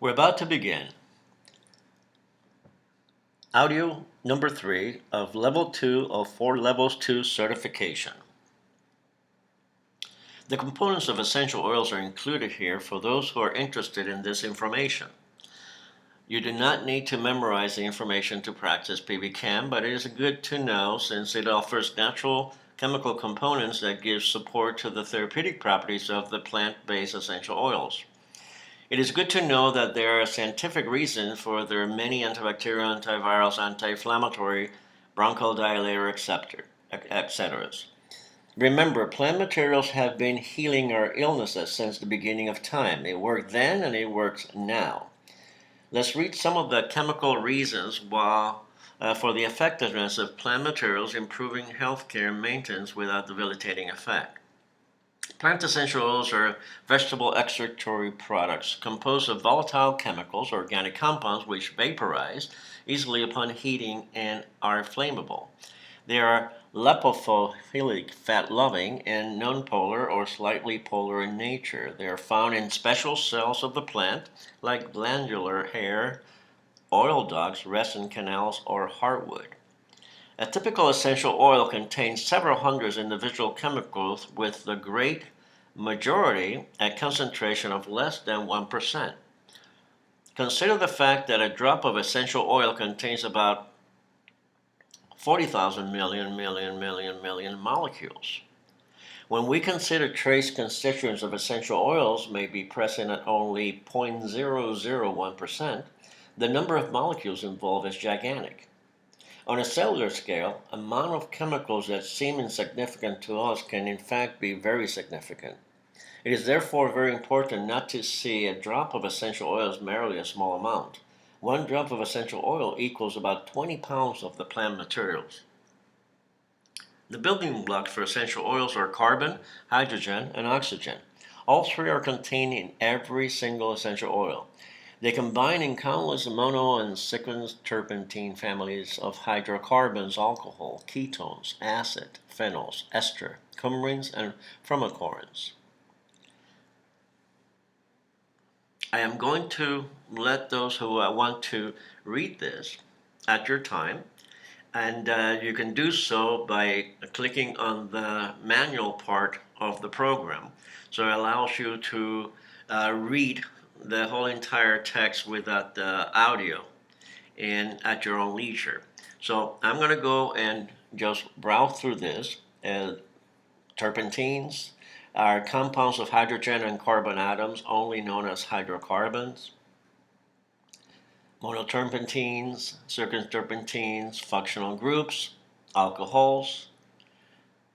We're about to begin. Audio number 3 of Level 2 of 4 Levels 2 certification. The components of essential oils are included here for those who are interested in this information. You do not need to memorize the information to practice PBChem, but it is good to know since it offers natural chemical components that give support to the therapeutic properties of the plant-based essential oils. It is good to know that there are scientific reasons for their many antibacterial, antivirals, anti-inflammatory, bronchodilator, etc. Remember, plant materials have been healing our illnesses since the beginning of time. It worked then and it works now. Let's read some of the chemical reasons for the effectiveness of plant materials improving healthcare maintenance without debilitating effect. Plant essential oils are vegetable extractory products composed of volatile chemicals, organic compounds, which vaporize easily upon heating and are flammable. They are lipophilic, fat-loving, and nonpolar or slightly polar in nature. They are found in special cells of the plant, like glandular hair, oil ducts, resin canals, or heartwood. A typical essential oil contains several hundred individual chemicals, with the great majority at concentration of less than 1%. Consider the fact that a drop of essential oil contains about 40,000 million molecules. When we consider trace constituents of essential oils may be present at only 0.001%, the number of molecules involved is gigantic. On a cellular scale, the amount of chemicals that seem insignificant to us can in fact be very significant. It is therefore very important not to see a drop of essential oil as merely a small amount. One drop of essential oil equals about 20 pounds of the plant materials. The building blocks for essential oils are carbon, hydrogen, and oxygen. All three are contained in every single essential oil. They combine in countless mono and sequence terpentine families of hydrocarbons, alcohol, ketones, acid, phenols, ester, coumarins, and formichlorins. I am going to let those who want to read this at your time, and you can do so by clicking on the manual part of the program. So it allows you to read the whole entire text without the audio and at your own leisure. So I'm going to go and just browse through this. Terpentines are compounds of hydrogen and carbon atoms, only known as hydrocarbons. Monoterpentines, sequence terpentines, functional groups, alcohols,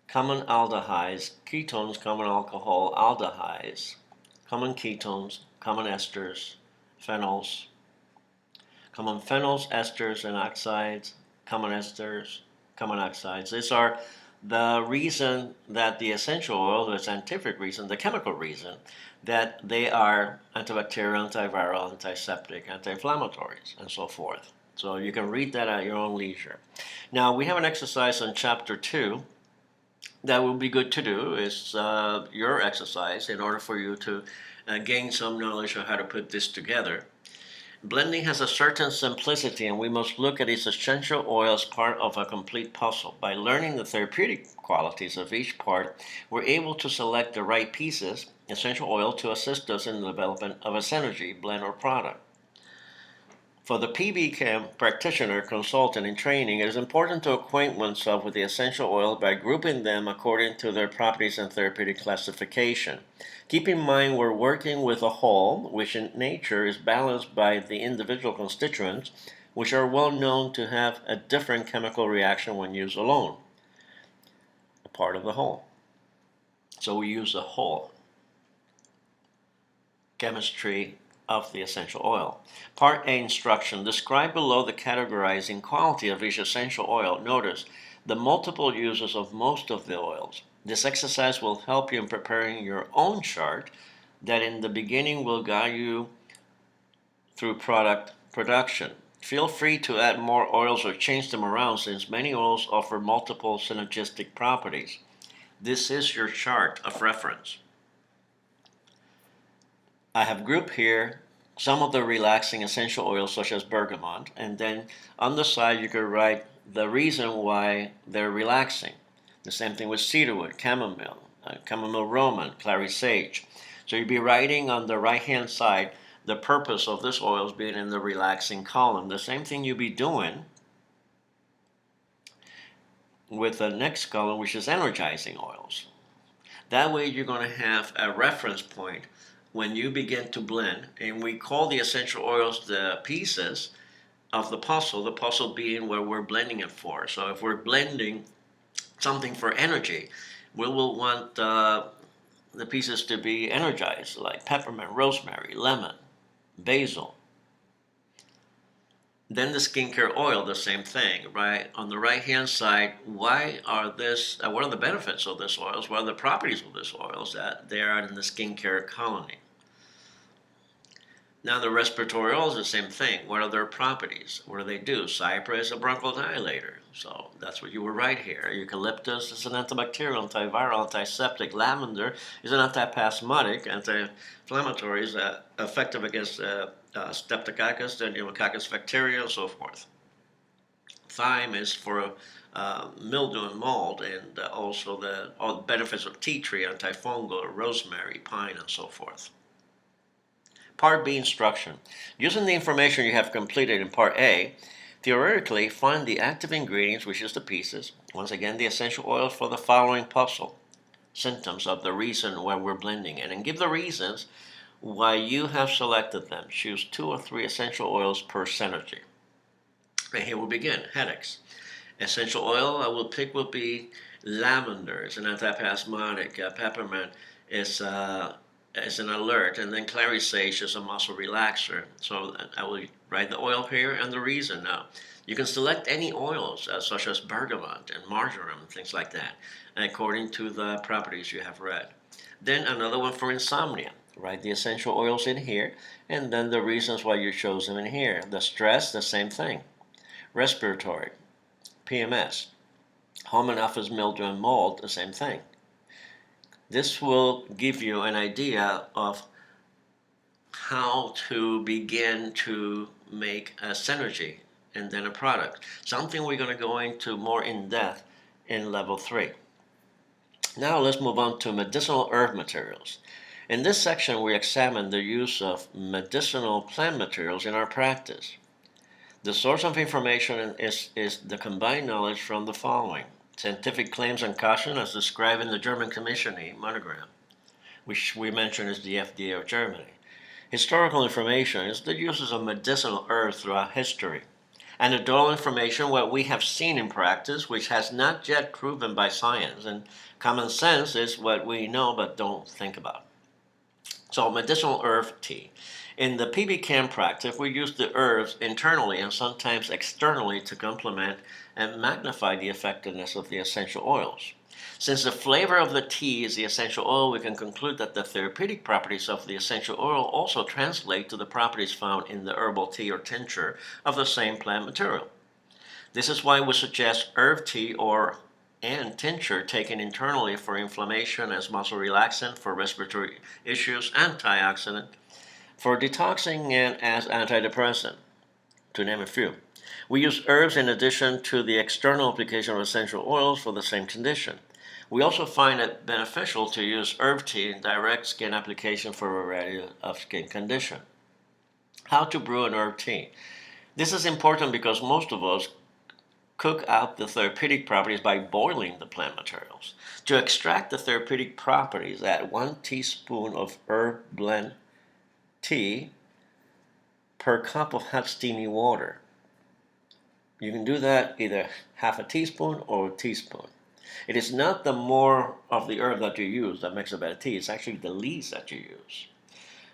common aldehydes, ketones, common alcohol, aldehydes, common ketones, common esters, phenols, common phenols, esters, and oxides, common esters, common oxides. These are the reason that the essential oil, the scientific reason, the chemical reason, that they are antibacterial, antiviral, antiseptic, anti-inflammatories, and so forth. So you can read that at your own leisure. Now, we have an exercise on Chapter 2 that will be good to do. It's your exercise in order for you to gain some knowledge of how to put this together. Blending has a certain simplicity, and we must look at its essential oil as part of a complete puzzle. By learning the therapeutic qualities of each part, we're able to select the right pieces, essential oil, to assist us in the development of a synergy blend or product. For the PBChem practitioner, consultant in training, it is important to acquaint oneself with the essential oil by grouping them according to their properties and therapeutic classification. Keep in mind we're working with a whole, which in nature is balanced by the individual constituents, which are well known to have a different chemical reaction when used alone. A part of the whole. So we use the whole chemistry of the essential oil. Part A instruction. Describe below the categorizing quality of each essential oil. Notice the multiple uses of most of the oils. This exercise will help you in preparing your own chart that in the beginning will guide you through product production. Feel free to add more oils or change them around since many oils offer multiple synergistic properties. This is your chart of reference. I have grouped here some of the relaxing essential oils such as bergamot, and then on the side you could write the reason why they're relaxing. The same thing with cedarwood, chamomile roman, clary sage. So you'd be writing on the right hand side the purpose of this oils being in the relaxing column. The same thing you'd be doing with the next column, which is energizing oils. That way you're going to have a reference point when you begin to blend, and we call the essential oils the pieces of the puzzle being where we're blending it for. So if we're blending something for energy, we will want the pieces to be energized, like peppermint, rosemary, lemon, basil. Then the skincare oil, the same thing, right? On the right-hand side, what are the benefits of this oils? What are the properties of this oils that they are in the skincare colony? Now the respiratory oils, the same thing. What are their properties? What do they do? Cypress is a bronchodilator, so that's what you will write here. Eucalyptus is an antibacterial, antiviral, antiseptic. Lavender is an antispasmodic, anti-inflammatory, is effective against Streptococcus, and Pneumococcus bacteria, and so forth. Thyme is for mildew and mold, and also all the benefits of tea tree, antifungal, rosemary, pine, and so forth. Part B, instruction. Using the information you have completed in Part A, theoretically find the active ingredients, which is the pieces. Once again, the essential oils for the following puzzle. Symptoms of the reason why we're blending it, and give the reasons why you have selected them. Choose 2 or 3 essential oils per synergy. And here we'll begin. Headaches. Essential oil I will pick will be lavender. It's an antispasmodic. Peppermint is an alert, and then clary sage is a muscle relaxer. So I will write the oil here and the reason. Now you can select any oils such as bergamot and marjoram, things like that, according to the properties you have read. Then another one for insomnia. Write the essential oils in here, and then the reasons why you chose them in here. The stress, the same thing. Respiratory, PMS. Home and office mildew and mold, the same thing. This will give you an idea of how to begin to make a synergy and then a product. Something we're going to go into more in depth in level 3. Now let's move on to medicinal herb materials. In this section, we examine the use of medicinal plant materials in our practice. The source of information is the combined knowledge from the following. Scientific claims and caution as described in the German Commissioning monogram, which we mentioned is the FDA of Germany. Historical information is the uses of medicinal herbs throughout history. Anecdotal information, what we have seen in practice, which has not yet proven by science. And common sense is what we know but don't think about. So medicinal herb tea. In the PB Chem practice, we use the herbs internally and sometimes externally to complement and magnify the effectiveness of the essential oils. Since the flavor of the tea is the essential oil, we can conclude that the therapeutic properties of the essential oil also translate to the properties found in the herbal tea or tincture of the same plant material. This is why we suggest herb tea and tincture taken internally for inflammation, as muscle relaxant, for respiratory issues, antioxidant, for detoxing, and as antidepressant, to name a few. We use herbs in addition to the external application of essential oils for the same condition. We also find it beneficial to use herb tea in direct skin application for a variety of skin condition. How to brew an herb tea. This is important because most of us cook out the therapeutic properties by boiling the plant materials. To extract the therapeutic properties, add 1 teaspoon of herb blend tea per cup of hot steamy water. You can do that either half a teaspoon or a teaspoon. It is not the more of the herb that you use that makes a better tea. It's actually the least that you use.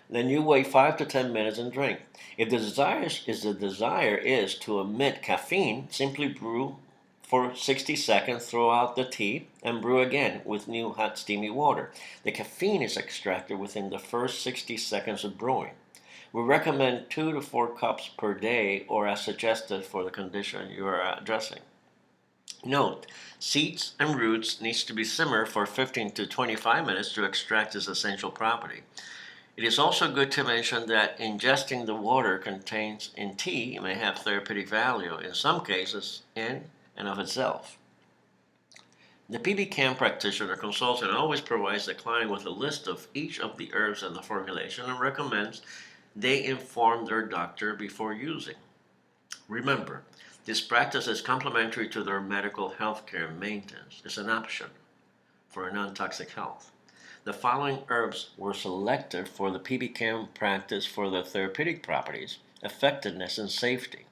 Then you wait 5 to 10 minutes and drink. If the desire is to omit caffeine, simply brew for 60 seconds, throw out the tea, and brew again with new hot steamy water. The caffeine is extracted within the first 60 seconds of brewing. We recommend 2 to 4 cups per day, or as suggested for the condition you are addressing. Note, seeds and roots needs to be simmered for 15 to 25 minutes to extract this essential property. It is also good to mention that ingesting the water contained in tea may have therapeutic value in some cases in and of itself. The PBCAM practitioner consultant always provides the client with a list of each of the herbs in the formulation and recommends they inform their doctor before using. Remember, this practice is complementary to their medical health care maintenance. It's an option for non-toxic health. The following herbs were selected for the PBCAM practice for their therapeutic properties, effectiveness, and safety.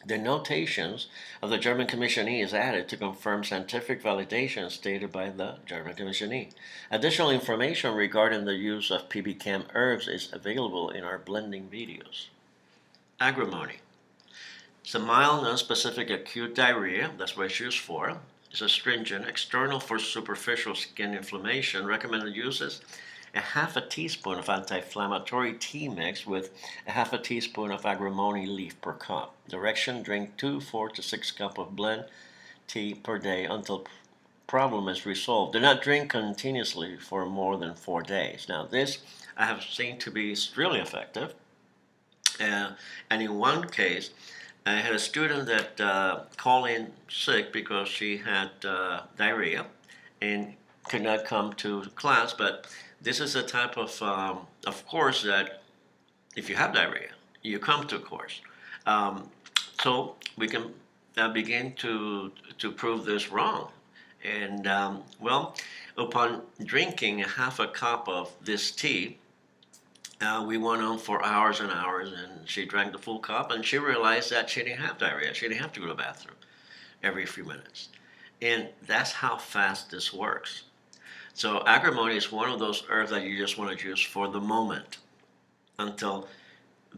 The notations of the German commissionee is added to confirm scientific validation stated by the German commissionee. Additional information regarding the use of PBCAM herbs is available in our blending videos. Agrimony. It's a mild, non-specific acute diarrhea. That's what it's used for. It's astringent, external for superficial skin inflammation. Recommended uses: a half a teaspoon of anti-inflammatory tea mixed with a half a teaspoon of agrimony leaf per cup. Direction: drink 4 to 6 cups of blend tea per day until problem is resolved. Do not drink continuously for more than 4 days. Now this I have seen to be really effective. And in one case, I had a student that called in sick because she had diarrhea and could not come to class. But this is a type of course that if you have diarrhea, you come to a course. So we can begin to prove this wrong. And well, upon drinking a half a cup of this tea, we went on for hours and hours, and she drank the full cup, and she realized that she didn't have diarrhea. She didn't have to go to the bathroom every few minutes. And that's how fast this works. So agrimony is one of those herbs that you just want to use for the moment until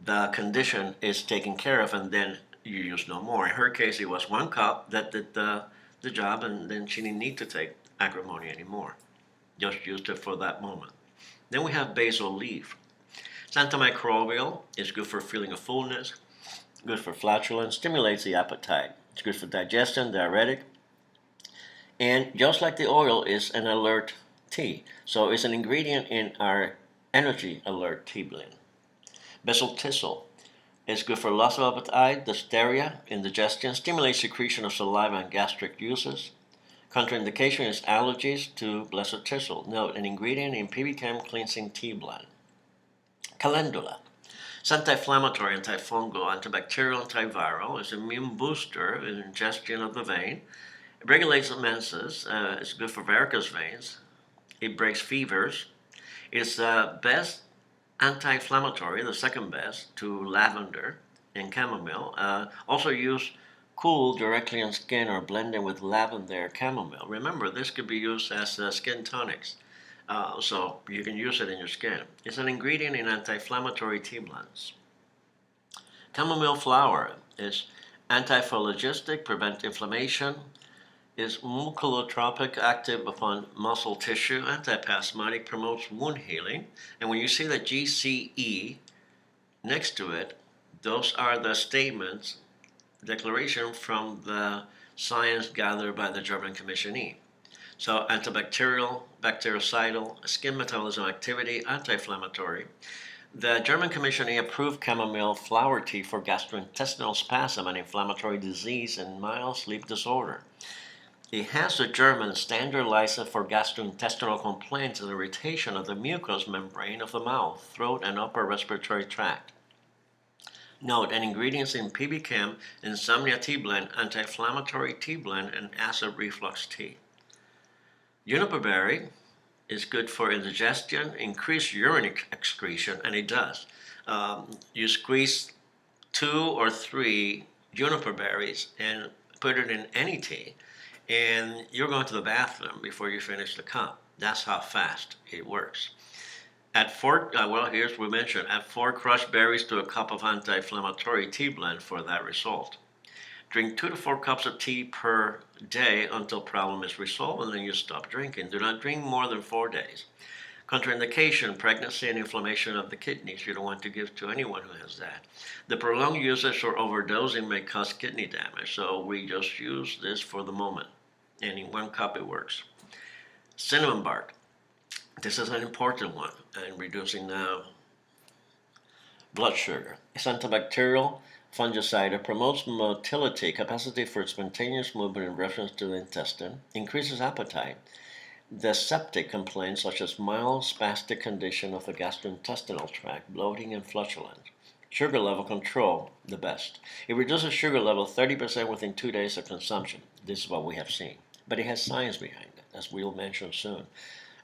the condition is taken care of, and then you use no more. In her case, it was 1 cup that did the job, and then she didn't need to take agrimony anymore. Just used it for that moment. Then we have basil leaf. It's antimicrobial. It's good for feeling of fullness, good for flatulence, stimulates the appetite. It's good for digestion, diuretic, and just like the oil, is an alert tea. So it's an ingredient in our energy alert tea blend. Basil thistle is good for loss of appetite, dyspepsia, indigestion, stimulates secretion of saliva and gastric juices. Contraindication is allergies to blessed thistle. Note, an ingredient in PBCAM cleansing tea blend. Calendula. It's anti-inflammatory, antifungal, antibacterial, antiviral. It's an immune booster in ingestion of the vein. It regulates menses. It's good for varicose veins. It breaks fevers. It's the best anti-inflammatory, the second best, to lavender and chamomile. Also use cool directly on skin or blended with lavender chamomile. Remember, this could be used as skin tonics. So you can use it in your skin. It's an ingredient in anti-inflammatory tea blends. Chamomile flower is antiphlogistic, prevent inflammation, is mucotropic, active upon muscle tissue, antispasmodic, promotes wound healing. And when you see the GCE next to it, those are the statements, declaration from the science gathered by the German commissionee. So antibacterial, bactericidal, skin metabolism activity, anti-inflammatory. The German commissionee approved chamomile flower tea for gastrointestinal spasm and inflammatory disease and mild sleep disorder. It has the German standard license for gastrointestinal complaints and irritation of the mucous membrane of the mouth, throat, and upper respiratory tract. Note, and ingredients in PBCAM, insomnia tea blend, anti-inflammatory tea blend, and acid reflux tea. Juniper berry is good for indigestion, increased urine excretion, and it does. You squeeze 2 or 3 juniper berries and put it in any tea, and you're going to the bathroom before you finish the cup. That's how fast it works. Add 4, here's what we mentioned, add 4 crushed berries to a cup of anti-inflammatory tea blend for that result. Drink 2 to 4 cups of tea per day until problem is resolved, and then you stop drinking. Do not drink more than 4 days. Contraindication, pregnancy and inflammation of the kidneys. You don't want to give to anyone who has that. The prolonged usage or overdosing may cause kidney damage, so we just use this for the moment. And in 1 cup it works. Cinnamon bark. This is an important one in reducing blood sugar. It's antibacterial fungicide. It promotes motility, capacity for spontaneous movement in reference to the intestine, increases appetite, the septic complaints such as mild spastic condition of the gastrointestinal tract, bloating, and flatulence. Sugar level control, the best. It reduces sugar level 30% within 2 days of consumption. This is what we have seen. But it has science behind it, as we'll mention soon.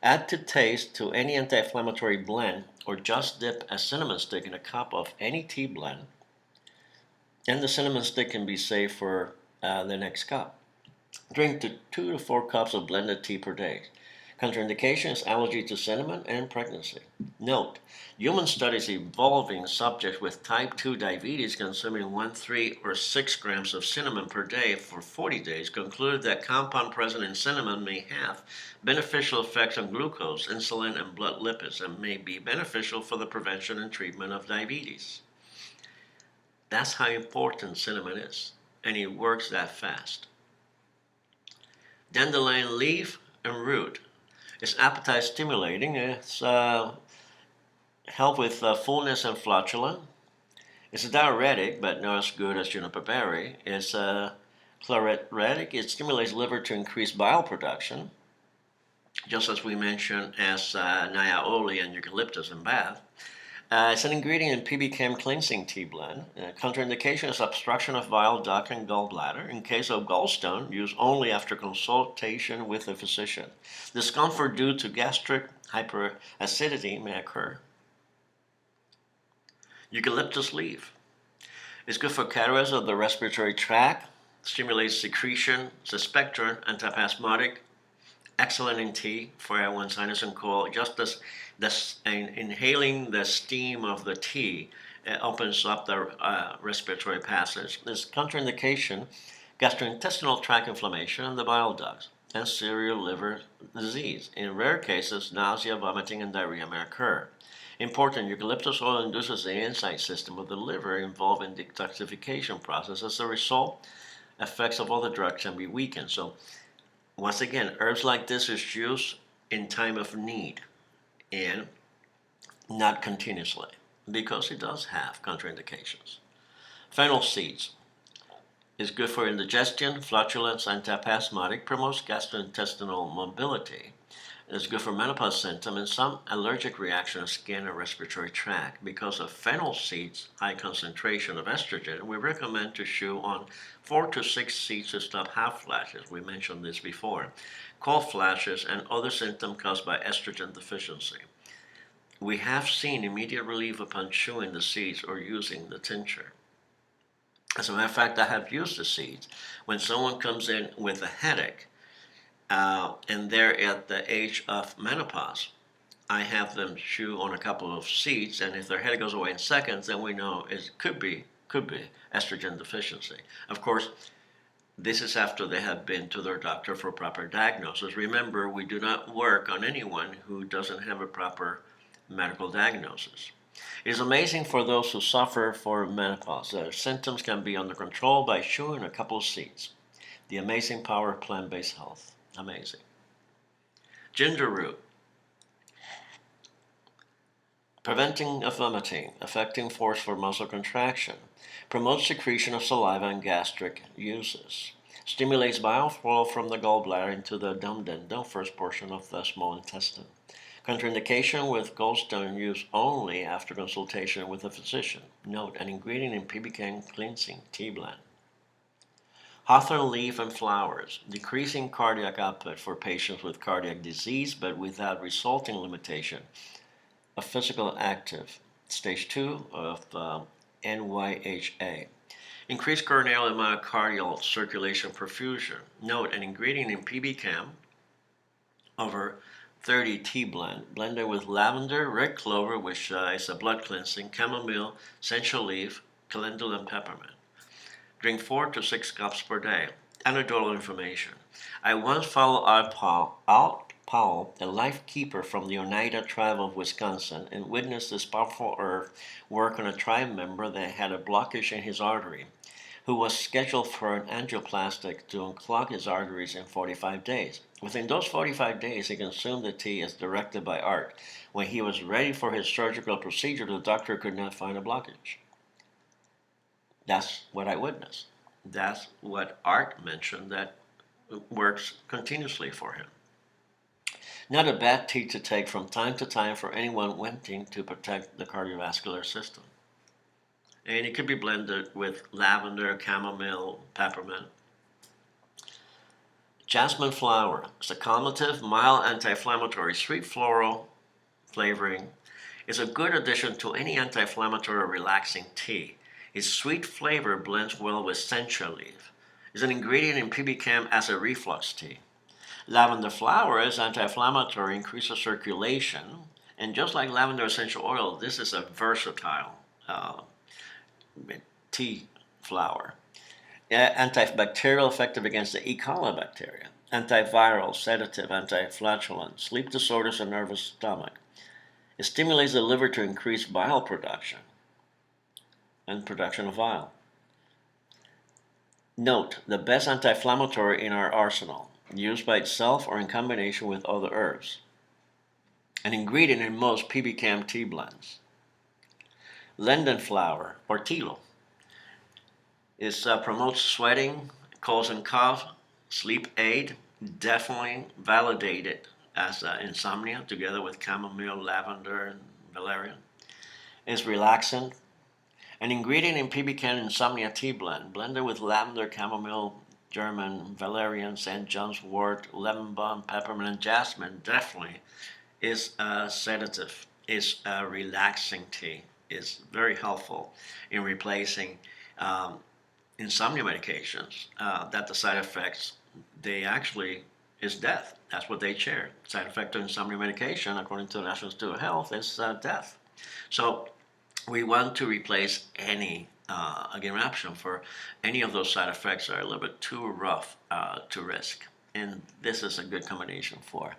Add to taste to any anti-inflammatory blend, or just dip a cinnamon stick in a cup of any tea blend, and the cinnamon stick can be saved for the next cup. Drink 2 to 4 cups of blended tea per day. Contraindication is allergy to cinnamon and pregnancy. Note, human studies involving subjects with type 2 diabetes consuming 1, 3, or 6 grams of cinnamon per day for 40 days concluded that compound present in cinnamon may have beneficial effects on glucose, insulin, and blood lipids, and may be beneficial for the prevention and treatment of diabetes. That's how important cinnamon is, and it works that fast. Dandelion leaf and root. It's appetite stimulating. It's help with fullness and flatulence. It's a diuretic, but not as good as juniper berry. It's chlorhydric. It stimulates liver to increase bile production, just as we mentioned as niaoli and eucalyptus in bath. It's an ingredient in PB Chem cleansing tea blend. Contraindication is obstruction of bile duct and gallbladder. In case of gallstone, use only after consultation with a physician. Discomfort due to gastric hyperacidity may occur. Eucalyptus leaf is good for cataracts of the respiratory tract, stimulates secretion, it's a spectrum, antispasmodic, excellent in tea for everyone sinus and cold. Just as inhaling the steam of the tea opens up the respiratory passage. There's contraindication, gastrointestinal tract inflammation, and the bile ducts, and serious liver disease. In rare cases, nausea, vomiting, and diarrhea may occur. Important, eucalyptus oil induces the enzyme system of the liver involved in the detoxification process. As a result, effects of other drugs can be weakened. So once again, herbs like this is used in time of need and not continuously, because it does have contraindications. Fennel seeds is good for indigestion, flatulence, antispasmodic, promotes gastrointestinal mobility. It's good for menopause symptoms and some allergic reaction of skin and respiratory tract. Because of fennel seeds' high concentration of estrogen, we recommend to chew on 4 to 6 seeds to stop hot flashes. We mentioned this before. Cold flashes and other symptoms caused by estrogen deficiency. We have seen immediate relief upon chewing the seeds or using the tincture. As a matter of fact, I have used the seeds. When someone comes in with a headache, and they're at the age of menopause, I have them chew on a couple of seeds, and if their headache goes away in seconds, then we know it could be estrogen deficiency. Of course, this is after they have been to their doctor for proper diagnosis. Remember, we do not work on anyone who doesn't have a proper medical diagnosis. It is amazing for those who suffer from menopause. Their symptoms can be under control by chewing a couple of seeds. The amazing power of plant-based health. Amazing. Ginger root. Preventing of vomiting, affecting force for muscle contraction, promotes secretion of saliva and gastric uses, stimulates bile flow from the gallbladder into the duodenum, first portion of the small intestine. Contraindication with gallstone use only after consultation with a physician. Note, an ingredient in PB Chem cleansing tea blend. Hawthorn leaf and flowers, decreasing cardiac output for patients with cardiac disease but without resulting limitation of physical active, stage 2 of NYHA. Increased coronary and myocardial circulation perfusion. Note, an ingredient in PB Chem, over 30 tea blend, blended with lavender, red clover, which is a blood cleansing, chamomile, essential leaf, calendula, and peppermint. Drink 4 to 6 cups per day. Anecdotal information. I once followed Art Powell, a life keeper from the Oneida tribe of Wisconsin, and witnessed this powerful herb work on a tribe member that had a blockage in his artery, who was scheduled for an angioplasty to unclog his arteries in 45 days. Within those 45 days, he consumed the tea as directed by Art. When he was ready for his surgical procedure, the doctor could not find a blockage. That's what I witnessed. That's what Art mentioned that works continuously for him. Not a bad tea to take from time to time for anyone wanting to protect the cardiovascular system. And it could be blended with lavender, chamomile, peppermint. Jasmine flower is a calmative, mild anti-inflammatory, sweet floral flavoring. Is a good addition to any anti-inflammatory or relaxing tea. Its sweet flavor blends well with sencha leaf. Is an ingredient in PBCAM as a reflux tea. Lavender flower is anti-inflammatory, increases circulation, and just like lavender essential oil, this is a versatile tea flower. Antibacterial, effective against the E. coli bacteria. Antiviral, sedative, anti-flatulent, sleep disorders, and nervous stomach. It stimulates the liver to increase bile production and production of bile. Note, the best anti-inflammatory in our arsenal, used by itself or in combination with other herbs. An ingredient in most PBCAM tea blends. Linden flower, or tilo. It promotes sweating, colds and cough, sleep aid, definitely validated as insomnia together with chamomile, lavender, and valerian. It's relaxant. An ingredient in PBCAM insomnia tea blend, blended with lavender, chamomile, German, valerian, St. John's wort, lemon balm, peppermint, and jasmine, definitely is a sedative, is a relaxing tea, is very helpful in replacing insomnia medications that the side effects, they actually is death. That's what they share. Side effect of insomnia medication, according to the National Institute of Health, is death. So we want to replace any again option for any of those side effects that are a little bit too rough to risk. And this is a good combination for.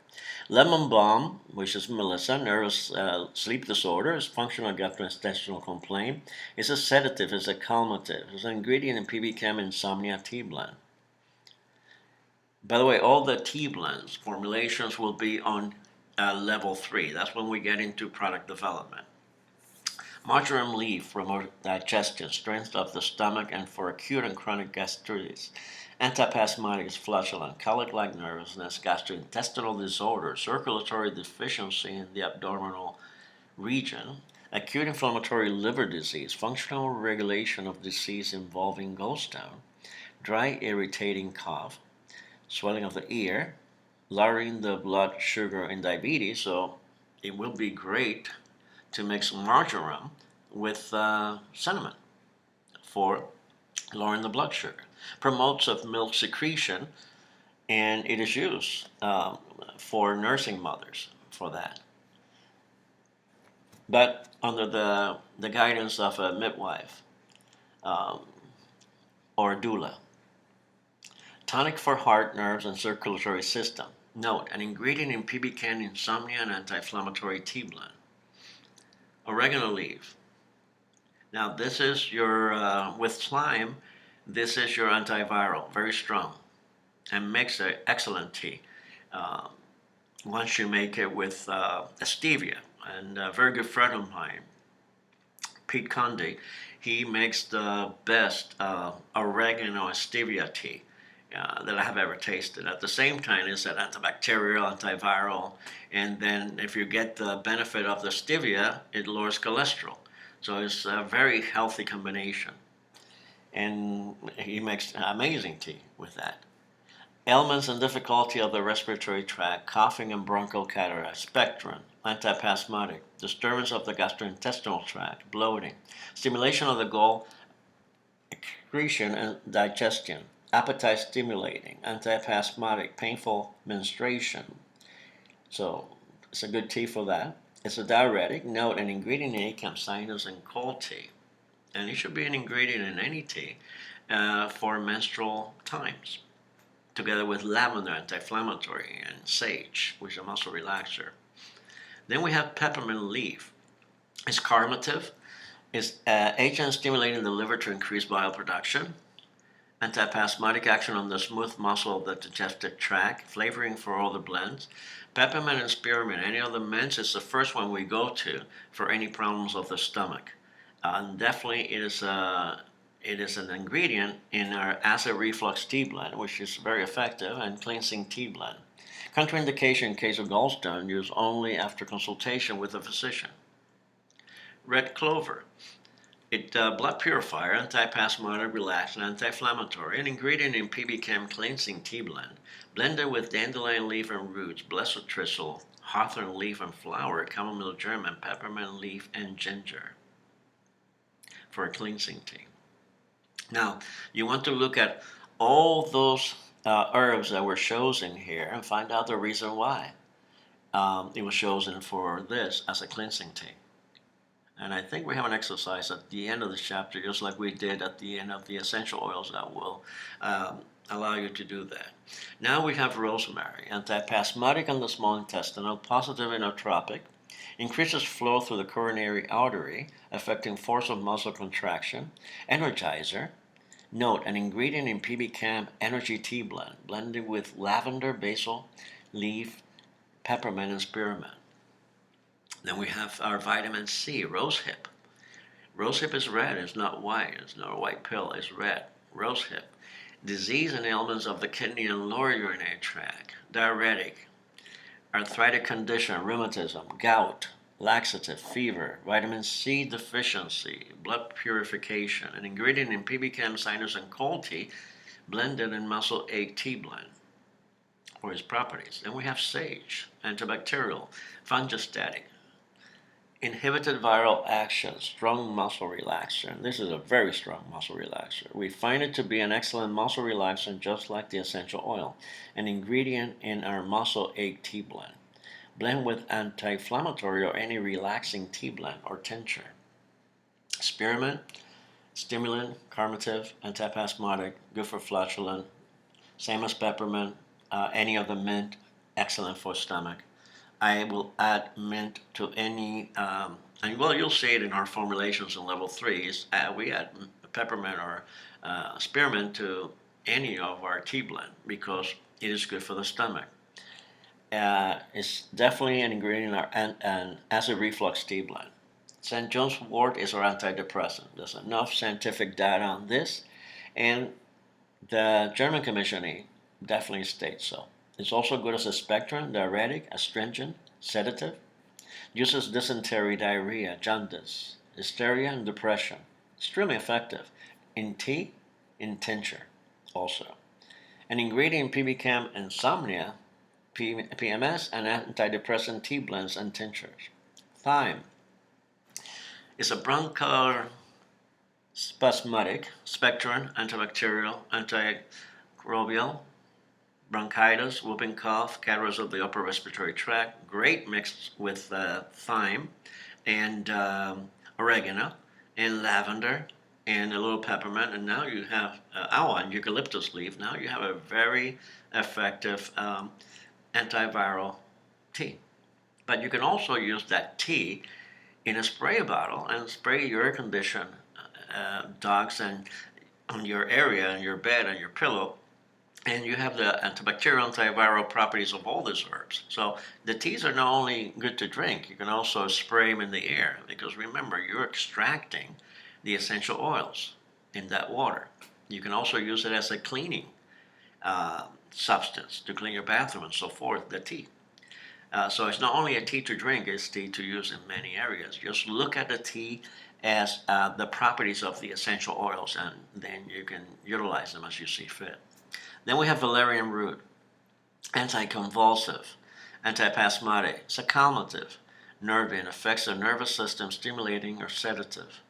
Lemon balm, which is melissa, nervous sleep disorders, functional gastrointestinal complaint. It's a sedative, it's a calmative. It's an ingredient in PBCAM insomnia tea blend. By the way, all the tea blends formulations will be on level 3. That's when we get into product development. Marjoram leaf promotes digestion, strength of the stomach, and for acute and chronic gastritis. Antipasmotic, flatulent, colic-like nervousness, gastrointestinal disorder, circulatory deficiency in the abdominal region, acute inflammatory liver disease, functional regulation of disease involving gallstone, dry irritating cough, swelling of the ear, lowering the blood sugar in diabetes. So it will be great to mix marjoram with cinnamon for lowering the blood sugar. Promotes of milk secretion, and it is used for nursing mothers for that. But under the guidance of a midwife or a doula. Tonic for heart, nerves, and circulatory system. Note, an ingredient in PBCAM insomnia and anti-inflammatory tea blend. Oregano leaf. Now this is your, with thyme, this is your antiviral, very strong, and makes an excellent tea. Once you make it with stevia, and a very good friend of mine, Pete Conde, he makes the best oregano and stevia tea that I have ever tasted. At the same time, it's an antibacterial, antiviral, and then if you get the benefit of the stevia, it lowers cholesterol. So it's a very healthy combination. And he makes amazing tea with that. Ailments and difficulty of the respiratory tract, coughing and bronchial cataract, spectrum, antipasmotic, disturbance of the gastrointestinal tract, bloating, stimulation of the gall, excretion and digestion, appetite stimulating, antipasmotic, painful menstruation. So it's a good tea for that. It's a diuretic. Note, an ingredient in ACAM sinus and cold tea. And it should be an ingredient in any tea for menstrual times, together with lavender, anti-inflammatory, and sage, which is a muscle relaxer. Then we have peppermint leaf. It's carminative. It's agent stimulating the liver to increase bile production. Antispasmodic action on the smooth muscle of the digestive tract, flavoring for all the blends. Peppermint and spearmint, any of the mints, is the first one we go to for any problems of the stomach. And definitely it is an ingredient in our acid reflux tea blend, which is very effective, and cleansing tea blend. Contraindication in case of gallstone, used only after consultation with a physician. Red clover. It blood purifier, antispasmodic, relaxant, anti-inflammatory, an ingredient in PB Chem cleansing tea blend, blended with dandelion leaf and roots, blessed thistle, hawthorn leaf and flower, chamomile germ, peppermint leaf, and ginger for a cleansing tea. Now, you want to look at all those herbs that were chosen here and find out the reason why it was chosen for this as a cleansing tea. And I think we have an exercise at the end of the chapter, just like we did at the end of the essential oils, that will allow you to do that. Now we have rosemary, antispasmodic on the small intestinal, positive inotropic, increases flow through the coronary artery, affecting force of muscle contraction, energizer. Note, an ingredient in PB Chem energy tea blend, blended with lavender, basil, leaf, peppermint, and spearmint. Then we have our vitamin C, rosehip. Rosehip is red, it's not white. It's not a white pill, it's red. Rosehip. Disease and ailments of the kidney and lower urinary tract. Diuretic. Arthritic condition, rheumatism, gout, laxative, fever, vitamin C deficiency, blood purification. An ingredient in PB Chem sinus and cold tea, blended in muscle ache tea blend for its properties. Then we have sage, antibacterial, fungistatic, inhibited viral action, strong muscle relaxer. And this is a very strong muscle relaxer. We find it to be an excellent muscle relaxant, just like the essential oil, an ingredient in our muscle ache tea blend. Blend with anti-inflammatory or any relaxing tea blend or tincture. Spearmint, stimulant, carminative, antispasmodic, good for flatulence. Same as peppermint, any of the mint, excellent for stomach. I will add mint to any, and well, you'll see it in our formulations in level 3s. We add peppermint or spearmint to any of our tea blend because it is good for the stomach. It's definitely an ingredient in our an acid reflux tea blend. St. John's wort is our antidepressant. There's enough scientific data on this, and the German Commission definitely states so. It's also good as a spectrum, diuretic, astringent, sedative. Uses dysentery, diarrhea, jaundice, hysteria, and depression. Extremely effective in tea, in tincture also. An ingredient in PB Chem insomnia, PMS, and antidepressant tea blends and tinctures. Thyme is a brown-color spasmodic, spectrum, antibacterial, antimicrobial, bronchitis, whooping cough, catarrhs of the upper respiratory tract. Great mixed with thyme and oregano and lavender and a little peppermint. And now you have and eucalyptus leaf. Now you have a very effective antiviral tea. But you can also use that tea in a spray bottle and spray your air conditioned dogs and on your area, and your bed, and your pillow. And you have the antibacterial, antiviral properties of all these herbs. So the teas are not only good to drink, you can also spray them in the air, because remember, you're extracting the essential oils in that water. You can also use it as a cleaning substance to clean your bathroom and so forth, the tea. So it's not only a tea to drink, it's tea to use in many areas. Just look at the tea as the properties of the essential oils, and then you can utilize them as you see fit. Then we have valerian root, anticonvulsive, antispasmodic, it's a calmative, nervine, affects the nervous system, stimulating or sedative.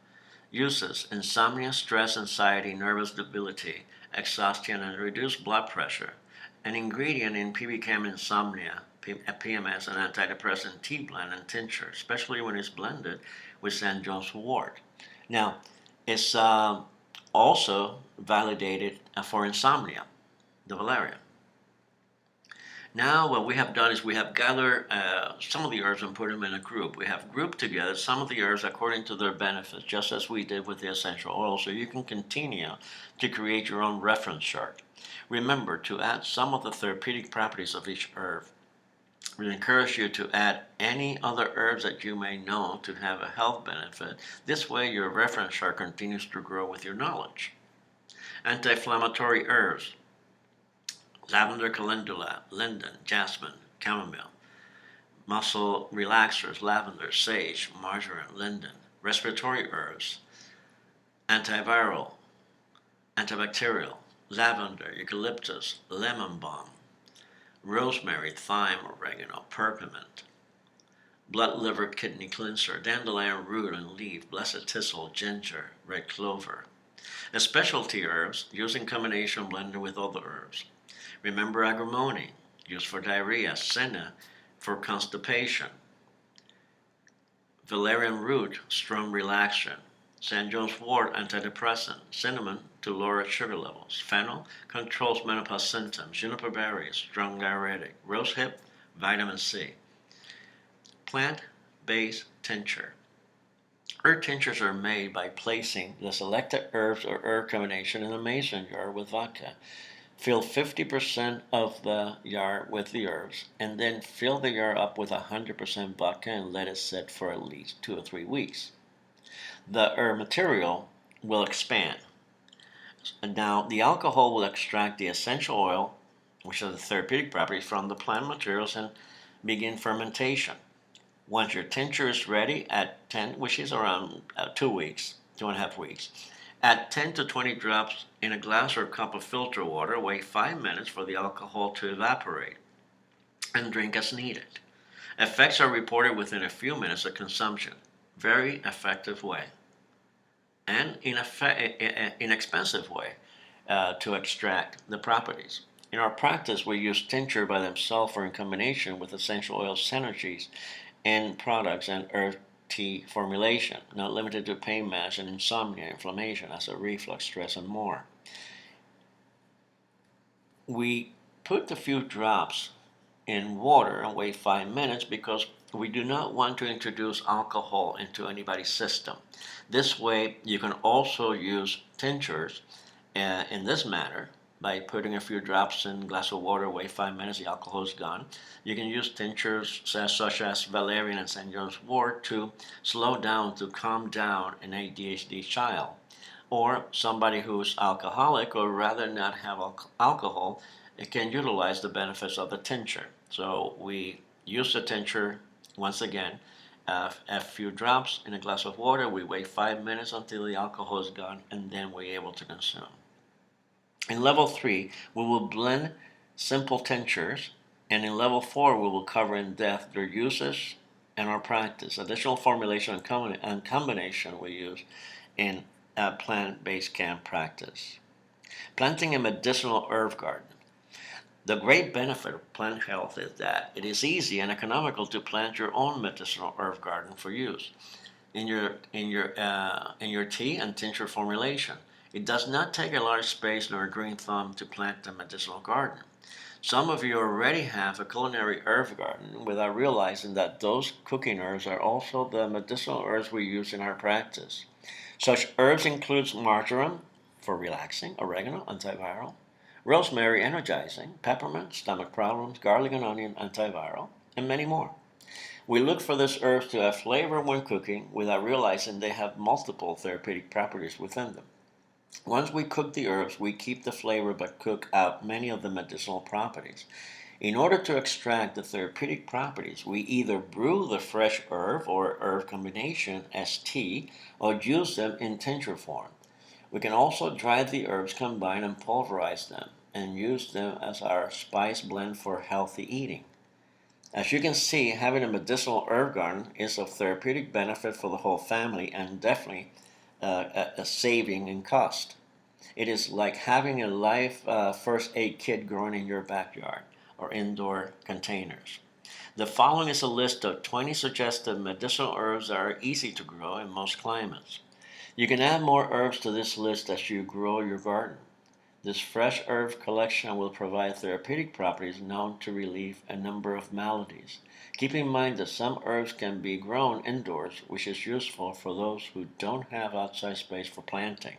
Uses: insomnia, stress, anxiety, nervous debility, exhaustion, and reduced blood pressure. An ingredient in PB Chem insomnia, PMS, and antidepressant tea blend and tincture, especially when it's blended with St. John's wort. Now, it's also validated for insomnia, the valerian. Now what we have done is we have gathered some of the herbs and put them in a group. We have grouped together some of the herbs according to their benefits, just as we did with the essential oil, so you can continue to create your own reference chart. Remember to add some of the therapeutic properties of each herb. We encourage you to add any other herbs that you may know to have a health benefit. This way your reference chart continues to grow with your knowledge. Anti-inflammatory herbs: lavender, calendula, linden, jasmine, chamomile. Muscle relaxers: lavender, sage, marjoram, linden. Respiratory herbs: antiviral, antibacterial, lavender, eucalyptus, lemon balm, rosemary, thyme, oregano, peppermint. Blood, liver, kidney cleanser: dandelion root and leaf, blessed thistle, ginger, red clover. As specialty herbs, used in combination blended with other herbs. Remember agrimony, used for diarrhea; senna, for constipation; valerian root, strong relaxant; St. John's wort, antidepressant; cinnamon, to lower sugar levels; fennel, controls menopause symptoms; juniper berry, strong diuretic; rosehip, vitamin C. Plant-based tincture. Herb tinctures are made by placing the selected herbs or herb combination in a mason jar with vodka. Fill 50% of the jar with the herbs, and then fill the jar up with 100% vodka and let it sit for at least 2 or 3 weeks. The herb material will expand. Now, the alcohol will extract the essential oil, which are the therapeutic properties, from the plant materials and begin fermentation. Once your tincture is ready, at 10, which is around 2 weeks, 2.5 weeks, add 10 to 20 drops in a glass or cup of filtered water. Wait 5 minutes for the alcohol to evaporate and drink as needed. Effects are reported within a few minutes of consumption. Very effective way and inexpensive way to extract the properties. In our practice, we use tincture by themselves or in combination with essential oil synergies and products and herb tea formulation, not limited to pain management, insomnia, inflammation, acid reflux, stress, and more. We put a few drops in water and wait 5 minutes because we do not want to introduce alcohol into anybody's system. This way, you can also use tinctures in this manner by putting a few drops in a glass of water, wait 5 minutes, the alcohol is gone. You can use tinctures such as valerian and St. John's wort to slow down, to calm down an ADHD child. Or somebody who's alcoholic or rather not have alcohol, it can utilize the benefits of the tincture. So we use the tincture, once again, a few drops in a glass of water. We wait 5 minutes until the alcohol is gone, and then we're able to consume. In level 3, we will blend simple tinctures, and in level 4, we will cover in depth their uses and our practice. Additional formulation and combination we use in plant-based camp practice. Planting a medicinal herb garden. The great benefit of plant health is that it is easy and economical to plant your own medicinal herb garden for use in your tea and tincture formulation. It does not take a large space nor a green thumb to plant a medicinal garden. Some of you already have a culinary herb garden without realizing that those cooking herbs are also the medicinal herbs we use in our practice. Such herbs include marjoram, for relaxing; oregano, antiviral; rosemary, energizing; peppermint, stomach problems; garlic and onion, antiviral; and many more. We look for these herbs to have flavor when cooking without realizing they have multiple therapeutic properties within them. Once we cook the herbs, we keep the flavor but cook out many of the medicinal properties. In order to extract the therapeutic properties, we either brew the fresh herb or herb combination as tea or use them in tincture form. We can also dry the herbs, combine and pulverize them, and use them as our spice blend for healthy eating. As you can see, having a medicinal herb garden is of therapeutic benefit for the whole family and definitely a saving in cost. It is like having a live first aid kit growing in your backyard or indoor containers. The following is a list of 20 suggested medicinal herbs that are easy to grow in most climates. You can add more herbs to this list as you grow your garden. This fresh herb collection will provide therapeutic properties known to relieve a number of maladies. Keep in mind that some herbs can be grown indoors, which is useful for those who don't have outside space for planting.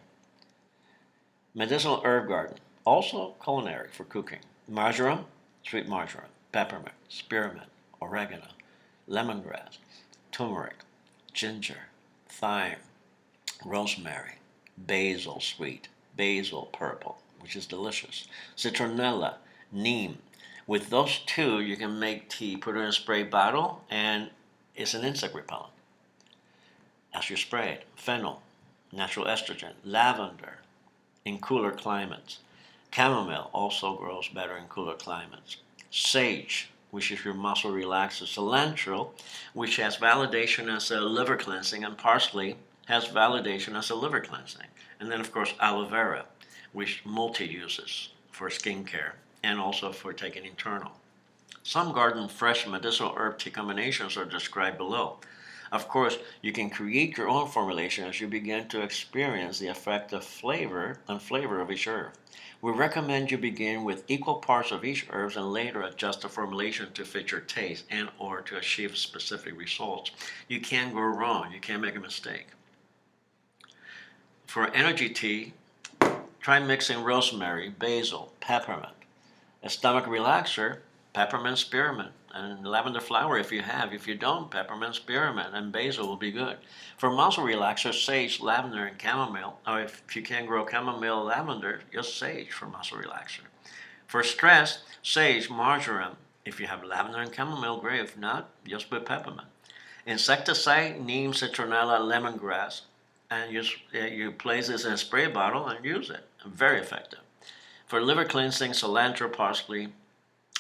Medicinal herb garden, also culinary for cooking. Marjoram, sweet marjoram, peppermint, spearmint, oregano, lemongrass, turmeric, ginger, thyme, rosemary, basil sweet, basil purple, which is delicious, citronella, neem. With those two, you can make tea, put it in a spray bottle, and it's an insect repellent. As you spray it, fennel, natural estrogen, lavender in cooler climates. Chamomile also grows better in cooler climates. Sage, which is your muscle relaxer. Cilantro, which has validation as a liver cleansing, and parsley has validation as a liver cleansing. And then, of course, aloe vera, which multi-uses for skincare and also for taking internal. Some garden fresh medicinal herb tea combinations are described below. Of course, you can create your own formulation as you begin to experience the effect of flavor of each herb. We recommend you begin with equal parts of each herb and later adjust the formulation to fit your taste and or to achieve specific results. You can't go wrong. You can't make a mistake. For energy tea, try mixing rosemary, basil, peppermint. A stomach relaxer, peppermint, spearmint, and lavender flower if you have. If you don't, peppermint, spearmint, and basil will be good. For muscle relaxer, sage, lavender, and chamomile. Or if you can't grow chamomile, lavender, just sage for muscle relaxer. For stress, sage, marjoram. If you have lavender and chamomile, great. If not, just put peppermint. Insecticide, neem, citronella, lemongrass. And you place this in a spray bottle and use it. Very effective. For liver cleansing, cilantro, parsley,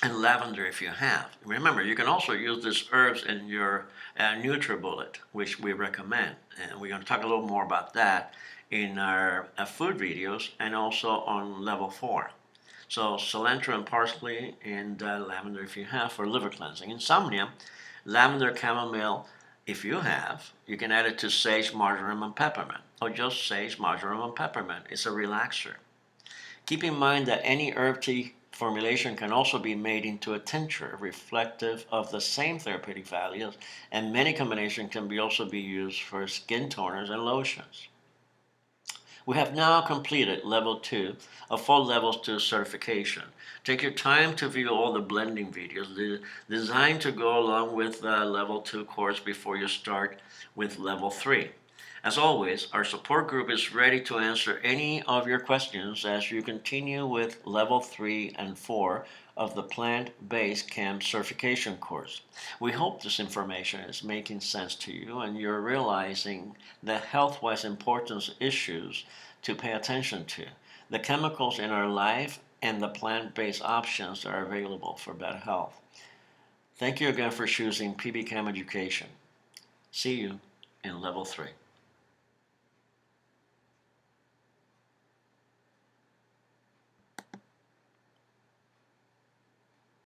and lavender if you have. Remember, you can also use these herbs in your NutriBullet, which we recommend. And we're going to talk a little more about that in our food videos and also on level 4. So cilantro and parsley and lavender if you have for liver cleansing. Insomnia, lavender, chamomile if you have. You can add it to sage, marjoram, and peppermint. Or just sage, marjoram, and peppermint. It's a relaxer. Keep in mind that any herb tea formulation can also be made into a tincture reflective of the same therapeutic values, and many combinations can also be used for skin toners and lotions. We have now completed level 2 of full levels 2 certification. Take your time to view all the blending videos designed to go along with the level 2 course before you start with level 3. As always, our support group is ready to answer any of your questions as you continue with level 3 and 4 of the plant-based camp certification course. We hope this information is making sense to you and you're realizing the health-wise importance issues to pay attention to, the chemicals in our life, and the plant-based options that are available for better health. Thank you again for choosing PB Chem Education. See you in level 3.